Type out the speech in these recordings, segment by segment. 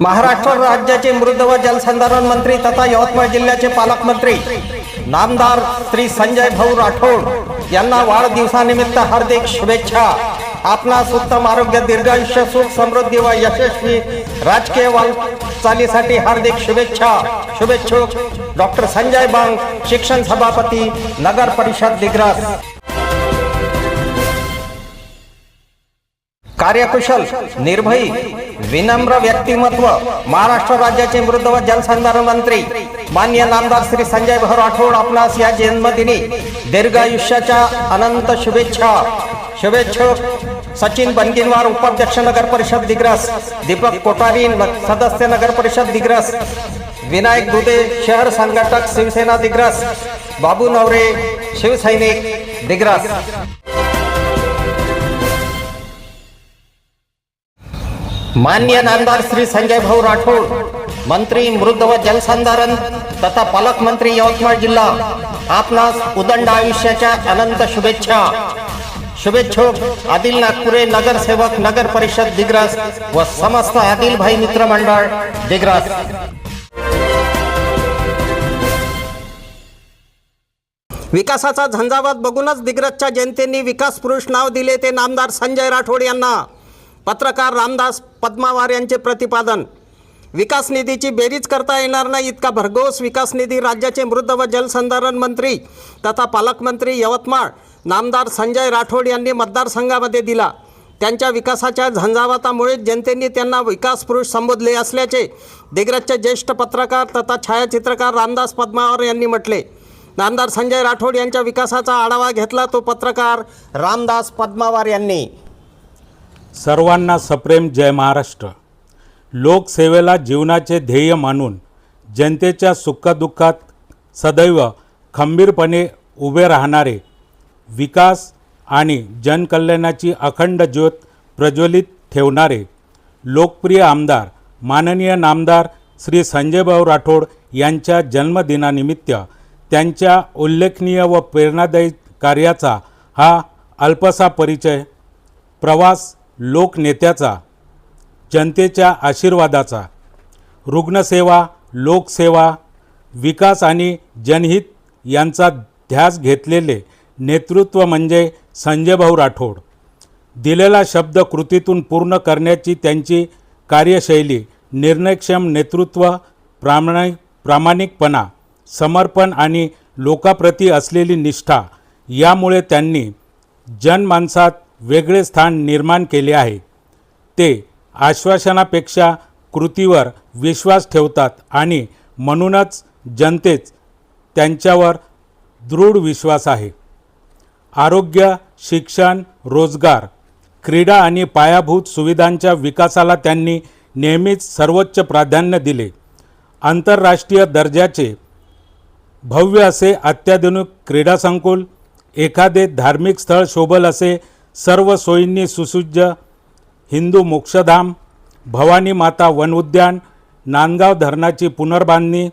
महाराष्ट्र राज्याचे मृद व जलसंधारण मंत्री तथा यवतमाळ जिल्ह्याचे पालकमंत्री नामदार श्री संजय भाऊ राठोड यांना वाढदिवसानिमित्त हार्दिक शुभेच्छा। आपणास उत्तम आरोग्य, दीर्घायुष्य, सुख समृद्धी व यशस्वी राजकीय वाटचालीसाठी हार्दिक शुभेच्छा। शुभेच्छुक डॉक्टर संजय बांग, शिक्षण सभापती, नगर परिषद दिग्रस। कार्यकुशल, निर्भयी, विनम्र व्यक्तिमत्व महाराष्ट्र राज्याचे मृद व जलसंधारण मंत्री माननीय नामदार श्री संजय भाऊ राठोड आपणास या जन्मदिनी दीर्घायुष्याच्या अनंत शुभेच्छा। शुभेच्छुक सचिन बनगिनवार, उपाध्यक्ष नगर परिषद दिग्रस, दीपक कोठारी, सदस्य नगर परिषद दिग्रस, विनायक दुधे, शहर संघटक शिवसेना दिग्रस, बाबू नवरे, शिवसैनिक दिग्रस। माननीय नामदार श्री संजय भाऊ राठोड, मंत्री मृद व जलसंधारण तथा पालकमंत्री यवतमाळ जिल्हा, आपणास उदंड आयुष्याच्या अनंत शुभेच्छा। शुभेच्छुक आदिल नागपुरे, नगरसेवक, नगर परिषद दिग्रस व समस्त आदिल भाई मित्र मंडळ दिग्रस। विकासाचा झंझावात बघूनच दिग्रसच्या जनतेने विकास पुरुष नाव दिले ते नामदार संजय राठोड यांना। पत्रकार रामदास पद्मावार यांचे प्रतिपादन। विकास निधीची बेरीज करता येणार नाही इतका भरघोस विकास निधी राज्याचे मृद व जलसंधारण मंत्री तथा पालकमंत्री यवतमाळ नामदार संजय राठोड यांनी मतदारसंघामध्ये दिला। त्यांच्या विकासाच्या झंझावातामुळे जनतेने त्यांना विकास पुरुष संबोधले असल्याचे दिग्रसचे ज्येष्ठ पत्रकार तथा छायाचित्रकार रामदास पद्मावार यांनी म्हटले। नामदार संजय राठोड यांच्या विकासाचा आढावा घेतला तो पत्रकार रामदास पद्मावार यांनी। सर्वांना सप्रेम जय महाराष्ट्र। लोकसेवेला जीवनाचे ध्येय मानून जनतेच्या सुखदुःखात सदैव खंबीरपणे उभे राहणारे, विकास आणि जनकल्याणाची अखंड ज्योत प्रज्वलित ठेवणारे लोकप्रिय आमदार माननीय नामदार श्री संजयभाऊ राठोड यांच्या जन्मदिनानिमित्त त्यांच्या उल्लेखनीय व प्रेरणादायी कार्याचा हा अल्पसा परिचय, प्रवास लोकनेत्याचा, जनतेच्या आशीर्वादाचा, रुग्णसेवा, लोकसेवा, विकास आणि जनहित यांचा ध्यास घेतलेले नेतृत्व म्हणजे संजयभाऊ राठोड। दिलेला शब्द कृतीतून पूर्ण करण्याची त्यांची कार्यशैली, निर्णयक्षम नेतृत्व, प्रामाणिकपणा, समर्पण आणि लोकाप्रती असलेली निष्ठा यामुळे त्यांनी जनमानसात वेगळे स्थान निर्माण केले आहे। ते आश्वासनापेक्षा कृतीवर विश्वास ठेवतात आणि म्हणूनच जनतेच त्यांच्यावर दृढ विश्वास आहे। आरोग्य, शिक्षण, रोजगार, क्रीडा आणि पायाभूत सुविधांच्या विकासाला त्यांनी नेहमीच सर्वोच्च प्राधान्य दिले। आंतरराष्ट्रीय दर्जाचे भव्य असे अत्याधुनिक क्रीडा संकुल, एखादे धार्मिक स्थळ शोभल असे सर्व सोयींनी सुसज्ज हिंदू मोक्षधाम, भवानी माता वन उद्यान, नांदगाव धरणाची पुनर्बांधणी,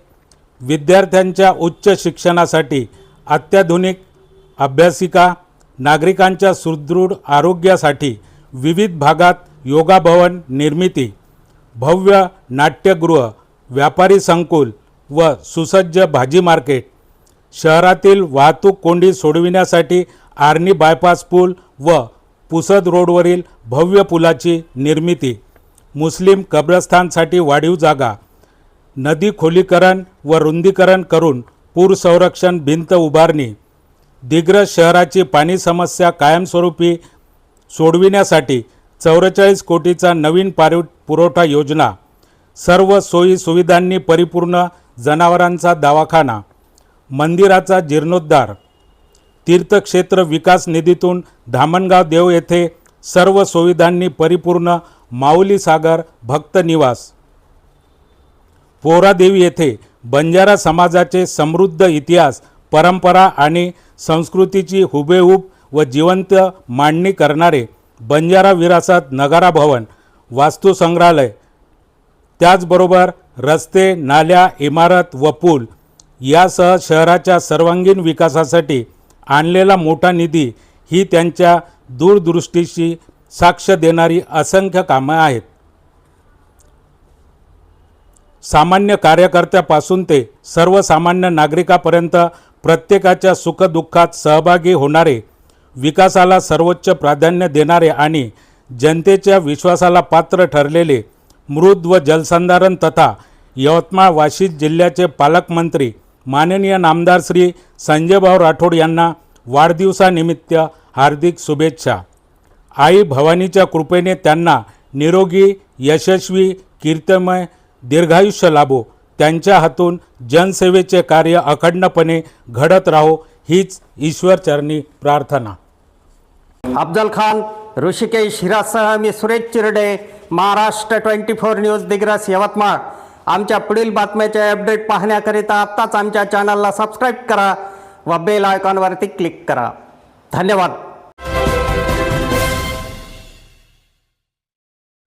विद्यार्थ्यांच्या उच्च शिक्षणासाठी अत्याधुनिक अभ्यासिका, नागरिकांच्या सुदृढ आरोग्यासाठी विविध भागात योगा भवन निर्मिती, भव्य नाट्यगृह, व्यापारी संकुल व सुसज्ज भाजी मार्केट, शहरातील वाहतूक कोंडी सोडविण्यासाठी आर्नी बायपास पूल व पुसद रोडवरील भव्य पुलाची निर्मिती, मुस्लिम कब्रस्थानसाठी वाढीव जागा, नदी खोलीकरण व रुंदीकरण करून पूर संरक्षण भिंत उभारणी, दिग्रस शहराची पाणी समस्या कायमस्वरूपी सोडविण्यासाठी 44 कोटीचा नवीन पुरवठा योजना, सर्व सोयी सुविधांनी परिपूर्ण जनावरांचा दवाखाना, मंदिराचा जीर्णोद्धार, तीर्थक्षेत्र विकास निधीतून धामणगाव देव येथे सर्व सुविधांनी परिपूर्ण माऊली सागर भक्त निवास, पोरादेवी येथे बंजारा समाजाचे समृद्ध इतिहास, परंपरा आणि संस्कृतीची हुबेहूब व जिवंत मांडणी करणारे बंजारा विरासत नगारा भवन, वास्तू संग्रहालय, त्याचबरोबर रस्ते, नाल्या, इमारत व पूल यासह शहराच्या सर्वांगीण विकासासाठी आणलेला मोठा निधी ही त्यांच्या दूरदृष्टीची साक्ष देणारी असंख्य कामे आहेत। सामान्य कार्यकर्त्यापासून ते सर्वसामान्य नागरिकापर्यंत प्रत्येकाच्या सुखदुःखात सहभागी होणारे, विकासाला सर्वोच्च प्राधान्य देणारे आणि जनतेच्या विश्वासाला पात्र ठरलेले मृद व जलसंधारण तथा यवतमाळ वाशिम जिल्ह्याचे पालकमंत्री माननीय नामदार श्री संजयभाऊ राठोड यांना वाढदिवसानिमित्त हार्दिक शुभेच्छा. आई भवानीच्या कृपेने त्यांना निरोगी, यशस्वी, कीर्तिमय दीर्घायुष्य लाभो. त्यांच्या हातून जनसेवेचे कार्य अखंडपणे घडत राहो हीच ईश्वरचरणी प्रार्थना. अफजल खान, ऋषिकेश हिरासह मी सुरेश चिरडे, महाराष्ट्र 24 न्यूज दिग्रस यवतमाळ. आमच्या पुढील बातम्याचे अपडेट पाहण्याकरिता आत्ताच आमच्या चॅनलला सबस्क्राईब करा व बेल आयकॉनवरती क्लिक करा. धन्यवाद.